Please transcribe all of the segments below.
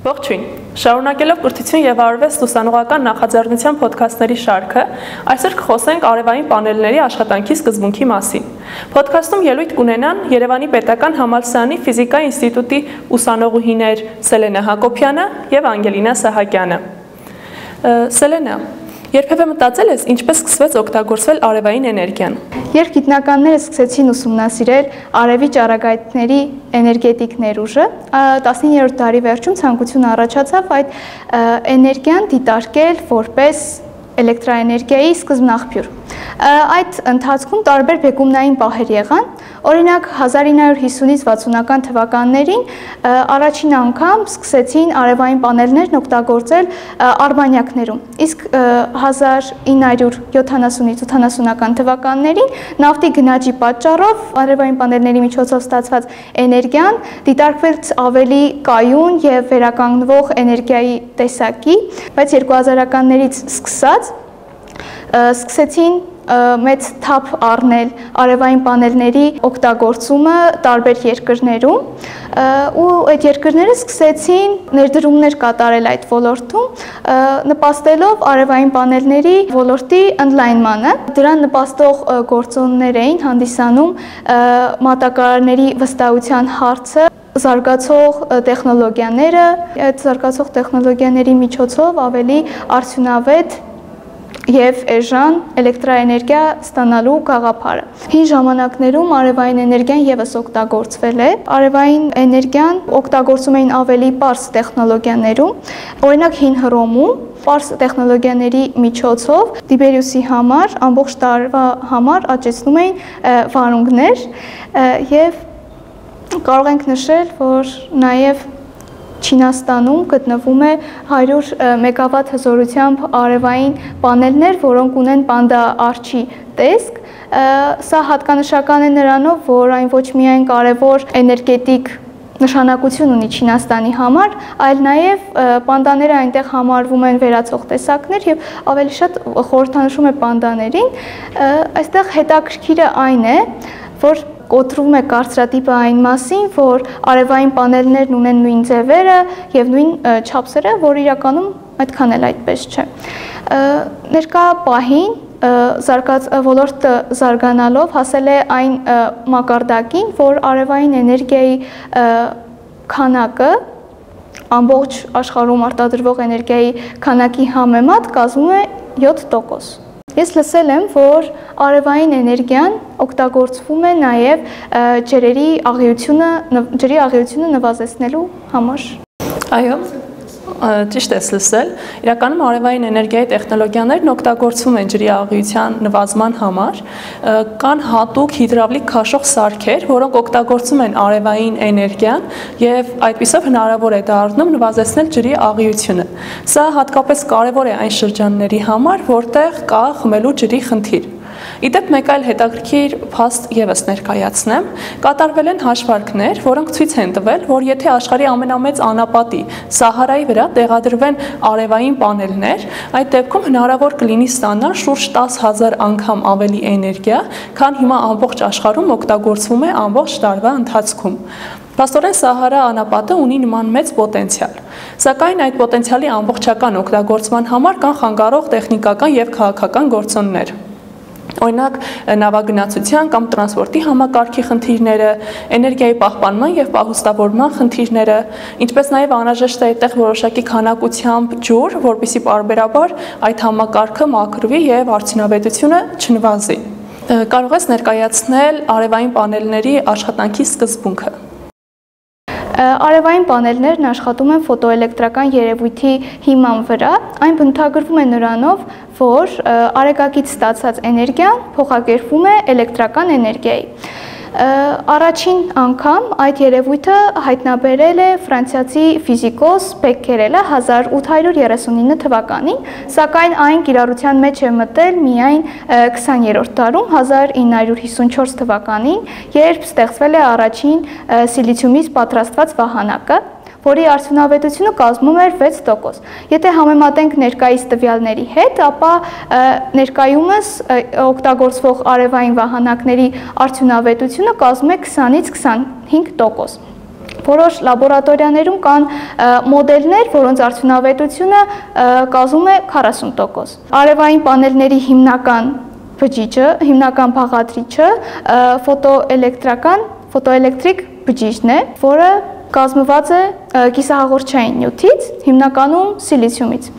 Ողջույն, շարունակելով կրթություն և արվեստ ուսանողական նախաձեռնության փոդքասթների շարքը, այսօր կխոսենք արևային պանելների աշխատանքի սկզբունքի մասին։ Փոդքասթում ելույթ կունենան Երևանի պետական համալսարանի ֆիզիկայի ինստիտուտի ուսանողուհիներ Սելենա Հակոբյանը և Անգելինա Սահակյանը։ Սելենա, երբևէ մտածել ես ինչպես սկսվեց օգտագործվել արևային էներգիան։ Երբ գիտնականները սկսեցին ուսումնասիրել արևի ճառագայթների էներգետիկ ներուժը, 19-րդ դարի վերջում ցանկություն առաջացավ այդ էներգիան դիտարկել որպես էլեկտրաէներգիայի սկզբնաղբյուր։ Այդ ընթացքում տարբեր բեկումնային պահեր եղան, օրինակ 1950-ից 60-ական թվականներին առաջին անգամ սկսեցին արևային պանելներն օգտագործել արբանյակներում, իսկ 1970-ից 80-ական թվականներին նավթի գնաճի պատճառով արևային պանելների միջոցով ստացված էներգիան դիտարկվեց ավելի կայուն և վերականգնվող էներգիայի տեսակի, բայց 2000-ականներից սկսեցին մեծ թափ առնել արևային պանելների օգտագործումը տարբեր երկրներում ու այդ երկրները սկսեցին ներդրումներ կատարել այդ ոլորտում, նպաստելով արևային պանելների ոլորտի ընդլայնմանը։ Դրան նպաստող գործոններ էին հանդիսանում մատակարարների վստահության հարցը, զարգացող տեխնոլոգիաները, այդ զարգացող տեխնոլոգիաների միջոցով ավելի արդյունավետ և էժան էլեկտրաէներգիա ստանալու գաղափարը։ Հին ժամանակներում արևային էներգիան ևս օգտագործվել է։ Արևային էներգիան օգտագործում էին ավելի պարզ տեխնոլոգիաներում, օրինակ հին Հռոմում պարզ տեխնոլոգիաների միջոցով Տիբերիուսի համար ամբողջ տարվա համար աճեցնում էին վարունգներ և կարող ենք նշել, որ նաև Չինաստանում գտնվում է 100 մեգավատ հզորությամբ արևային պանելներ, որոնք ունեն պանդա արջի տեսք։ Սա հատկանշական է նրանով, որ այն ոչ միայն կարևոր էներգետիկ նշանակություն ունի Չինաստանի համար, այլ նաև պանդաները այնտեղ համարվում են վերացող տեսակներ և ավելի շատ խորհրդանշում է պանդաներին։ Այստեղ հետաքրքիրը այն է, որ կոտրվում է կարծրատիպը այն մասին, որ արևային պանելներն ունեն նույն ձևերը և նույն չափսերը, որ իրականում այդքան էլ այդպես չէ։ Ներկա պահին ոլորտը զարգանալով հասել է այն մակարդակին, որ արևային էներգիայի քանակը ամբողջ աշխարհում արտադրվող էներգիայի քանակի համեմատ կազմում է 7%։ Ես լսել եմ, որ արևային էներգիան օգտագործվում է նաև ջրերի աղիությունը նվազեցնելու համար։ Այո, ճիշտ ես լսել։ Իրականում արևային էներգիայի տեխնոլոգիաներն օգտագործվում են ջրի աղիության նվազման համար։ Կան հատուկ հիդրավլիկ քաշող սարքեր, որոնք օգտագործում են արևային էներգիան և այդպիսով հնարավոր է դառնում նվազեցնել ջրի աղիությունը։ Սա հատկապես կարևոր է այն շրջանների համար, որտեղ կա խմելու ջրի խնդիր։ Իդեպ մեկ այլ հետաքրքիր փաստ ևս ներկայացնեմ, կատարվել են հաշվարկներ, որոնք ցույց են տվել, որ եթե աշխարհի ամենամեծ անապատի Սահարայի վրա տեղադրվեն արևային պանելներ, այդ դեպքում հնարավոր կլինի ստանալ շուրջ 10,000 անգամ ավելի էներգիա, քան հիմա ամբողջ աշխարհում օգտագործվում է ամբողջ տարվա ընթացքում։ Փաստորեն Սահարա անապատը ունի նման մեծ պոտենցիալ, սակայն այդ պոտենցիալի ամբողջական օգտագործման համար կան խանգարող տեխնիկական և քաղաքական գործոններ։ Օրինակ նավագնացության կամ տրանսպորտի համակարգի խնդիրները, էներգիայի պահպանման և պահուստավորման խնդիրները, ինչպես նաև անհրաժեշտ է այդտեղ որոշակի քանակությամբ ջուր, որպեսզի պարբերաբար այդ համակարգը մաքրվի և արդյունավետությունը չնվազի։ Կարող ես ներկայացնել արևային պանելների աշխատանքի սկզբունքը։ Արևային պանելներն աշխատում են ֆոտոէլեկտրական երևույթի հիման վրա, այն բնութագրվում է նրանով, որ արեգակից ստացած էներգիան փոխակերպվում է էլեկտրական էներգիայի։ Առաջին անգամ այդ երևույթը հայտնաբերել է ֆրանսիացի ֆիզիկոս Բեկերելը 1839 թվականին, սակայն այն կիրառության մեջ է մտել միայն 20-րդ դարում 1954 թվականին, երբ ստեղծվել է առաջին սիլիցիումից պատրաստված վահանակը, որի արդյունավետությունը կազմում էր 6%։ Եթե համեմատենք ներկայիս տվյալների հետ, ապա ներկայումս օգտագործվող արևային վահանակների արդյունավետությունը կազմում է 20-ից 25%։ Որոշ լաբորատորիաներում կան մոդելներ, որոնց արդյունավետությունը կազմում է 40%։ Արևային պանելների հիմնական բջիջը, հիմնական բաղադրիչը ֆոտոէլեկտրիկ բջիջն է, որը կազմված է կիսահաղորդչային նյութից, հիմնականում սիլիցիումից։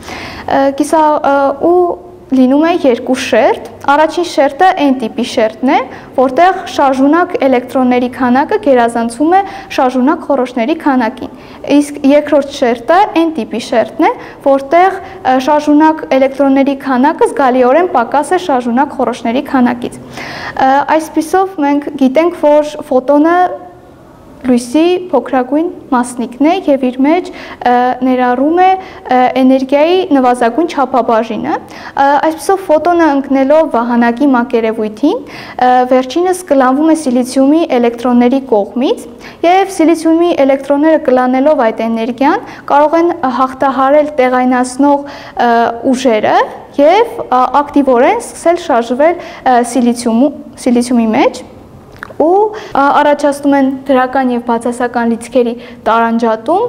Ու լինում է երկու շերտ, առաջին շերտը N տիպի շերտն է, որտեղ շարժունակ էլեկտրոնների քանակը գերազանցում է շարժունակ խոռոչների քանակին, իսկ երկրորդ շերտը N տիպի շերտն է, որտեղ շարժունակ էլեկտրոնների քանակը զգալիորեն պակաս է շարժունակ խոռոչների քանակից։ Այսպիսով մենք գիտենք, որ ֆոտոնը լույսի փոքրագույն մասնիկն է եւ իր մեջ ներառում է էներգիայի նվազագույն չափաբաժինը։ Այսպիսով ֆոտոնը ընկնելով վահանակի մակերևույթին վերջինս կլանվում է սիլիցիումի էլեկտրոնների կողմից եւ սիլիցիումի էլեկտրոնները կլանելով այդ էներգիան կարող են հաղթահարել տեղայնացնող ուժերը եւ ակտիվորեն սկսել շարժվել սիլիցիումի մեջ ու առաջացնում են դրական եւ բացասական լիցքերի տարանջատում,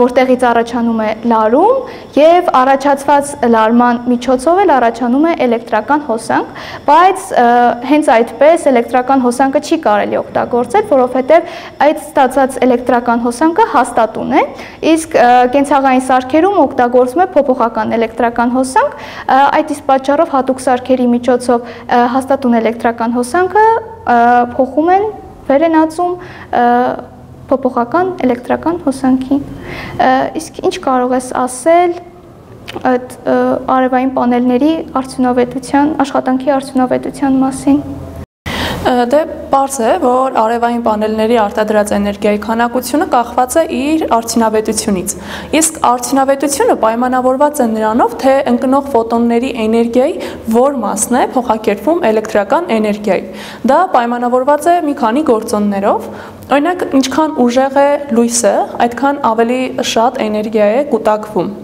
որտեղից առաջանում է լարում եւ առաջացված լարման միջոցով էլ առաջանում է էլեկտրական հոսանք, բայց հենց այդպես էլեկտրական հոսանքը չի կարելի օգտագործել, որովհետեւ այդ ստացած էլեկտրական հոսանքը հաստատուն է, իսկ կենցաղային սարքերում օգտագործվում է փոփոխական էլեկտրական հոսանք, այդ իսկ պատճառով հատուկ սարքերի միջոցով հաստատուն էլեկտրական հոսանքը փոխում են, վեր են ածում փոփոխական էլեկտրական հոսանքի։ Իսկ ինչ կարող ես ասել այդ արևային պանելների աշխատանքի արդյունավետության մասին։ Դե պարզ է, որ արևային պանելների արտադրած էներգիայի քանակությունը կախված է իր արդյունավետությունից։ Իսկ արդյունավետությունը պայմանավորված է նրանով, թե ընկնող ֆոտոնների էներգիայի որ մասն է փոխակերպվում էլեկտրական էներգիայի։ Դա պայմանավորված է մի քանի գործոններով։ Օրինակ, ինչքան ուժեղ է լույսը, այդքան ավելի շատ էներգիա է կուտակվում։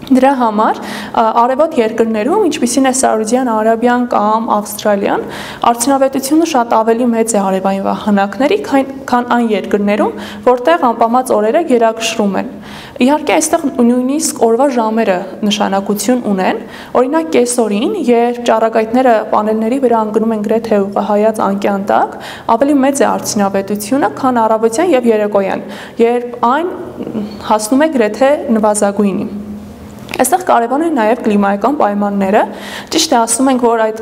Դրա համար արևոտ երկրներում, ինչպիսին է Սաուդյան Արաբիան կամ Ավստրալիան, արդյունավետությունը շատ ավելի մեծ է արևային վահանակների, քան այն երկրներում, որտեղ անպամած օրերը գերակշռում են։ Իհարկե, այստեղ նույնիսկ օրվա ժամերը նշանակություն ունեն։ Օրինակ, կեսօրին, երբ ճառագայթները պանելների վրա ընկնում են գրեթե ուղղահայաց անկյան տակ, ավելի մեծ է արդյունավետությունը, քան առավոտյան եւ երեկոյան, երբ այն հասնում է գրեթե նվազագույնի։ Այստեղ կարևոր են նաև կլիմայական պայմանները, ճիշտ է ասում ենք, որ այդ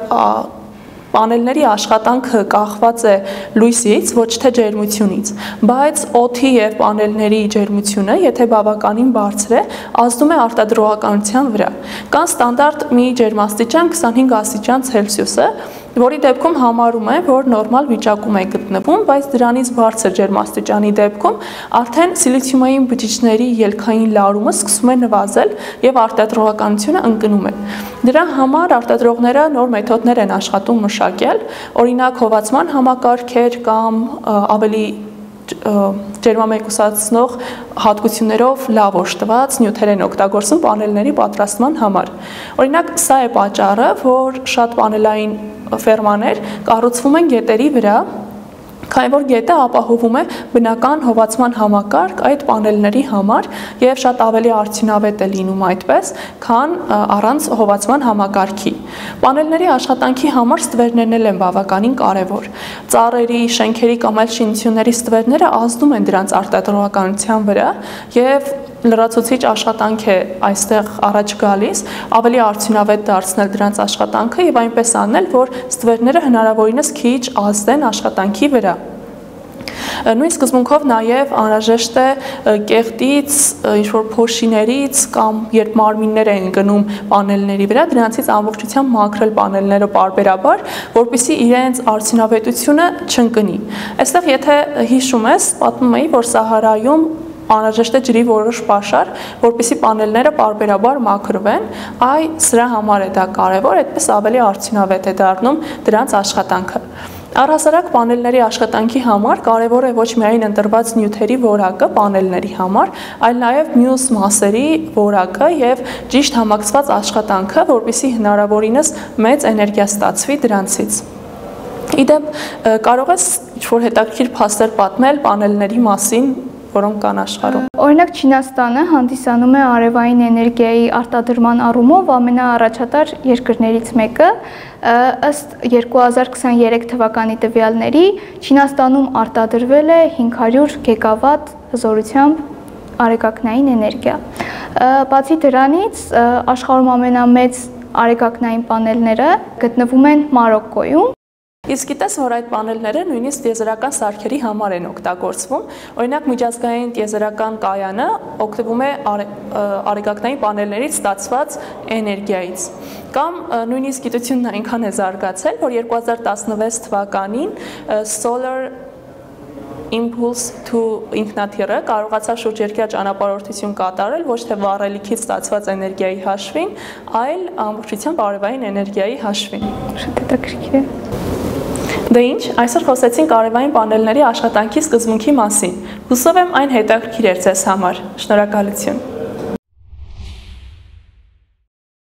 պանելների աշխատանքը կախված է լույսից, ոչ թե ջերմությունից, բայց օդի եւ պանելների ջերմությունը, եթե բավականին բարձր է, ազդում է արտադրողականության վրա։ Կան ստանդարտ մի ջերմաստիճան 25 աստիճան Ցելսիուսը, որի դեպքում համարում է, որ նորմալ վիճակում է գտնվում, բայց դրանից բարձր ջերմաստիճանի դեպքում արդեն սիլիցիումային բջիջների ելքային լարումը սկսում է նվազել եւ արտադրողականությունը ընկնում է։ Դրա համար արտադրողները նոր մեթոդներ են աշխատում մշակել, օրինակ հովացման համակարգեր կամ ավելի ջերմամեկուսացնող հատկություններով լավ օժտված նյութեր են օգտագործում պանելների պատրաստման համար։ Օրինակ, սա է պատճառը, որ շատ պանելային ֆերմաներ կառուցվում են գետերի վրա, քանի որ գետը ապահովում է բնական հովացման համակարգ այդ պանելների համար եւ շատ ավելի արդյունավետ է լինում այդպես, քան առանց հովացման համակարգի։ Պանելների աշխատանքի համար ստվերներն են բավականին կարևոր։ Ծառերի, շենքերի կամ այլ շինությունների ստվերները ազդում են դրանց արտադրողականության վրա եւ լրացուցիչ աշխատանք է այստեղ առաջ գալիս, ավելի արդյունավետ դարձնել դրանց աշխատանքը եւ այնպես անել, որ ստվերները հնարավորինս քիչ ազդեն աշխատանքի վրա։ Նույն սկզբունքով նաև անհրաժեշտ է կեղտից, ինչ-որ փոշիներից կամ երբ մարմիններ են գնում պանելների վրա, դրանցից ամբողջությամբ մաքրել պանելները պարբերաբար, որպեսզի իրենց արդյունավետությունը չընկնի։ Այստեղ եթե հիշում ես, պատմում էի, որ Սահարայում անհրաժեշտ է ջրի որոշ պաշար, որպեսզի պանելները պարբերաբար մաքրվեն, սրա համար է դա կարևոր, այդպես ավելի արդյունավետ է դառնում դրանց աշխատանքը։ Առհասարակ պանելների աշխատանքի համար կարևոր է ոչ միայն ընտրված նյութերի որակը պանելների համար, այլ նաև մյուս մասերի որակը եւ ճիշտ համակցված աշխատանքը, որպեսզի հնարավորինս մեծ էներգիա ստացվի դրանցից։ Իդեպ կարող ես ինչ-որ հետաքրքիր փաստեր պատմել պանելների մասին, որոնք կան աշխարհում։ Օրինակ Չինաստանը հանդիսանում է արևային էներգիայի արտադրման առումով ամենաառաջատար երկրներից մեկը։ Ըստ 2023 թվականի տվյալների Չինաստանում արտադրվել է 500 գիգավատ հզորությամբ արեգակնային էներգիա։ Բացի դրանից աշխարհում ամենամեծ արեգակնային պանելները գտնվում են Մարոկկոյում։ Իսկ գիտես, որ այդ պանելները նույնիսկ տիեզերական սարքերի համար են օգտագործվում։ Օրինակ միջազգային տիեզերական կայանը օգտվում է արեգակնային պանելներից ստացված էներգիայից։ Կամ նույնիսկ գիտությունն այնքան է զարգացել, որ 2016 թվականին Solar Impulse 2 ինքնաթիռը կարողացավ շուրջերկրյա ճանապարհորդություն կատարել ոչ թե վառելիքից ստացված էներգիայի հաշվին, այլ ամբողջությամբ արևային էներգիայի հաշվին։ Շատ հետաքրքիր է։ Դե ինչ, այսօր խոսեցինք արևային պանելների աշխատանքի սկզբունքի մասին։ Հուսով եմ այն հետաքրքիր էր ձեզ համար։ Շնորհակալություն։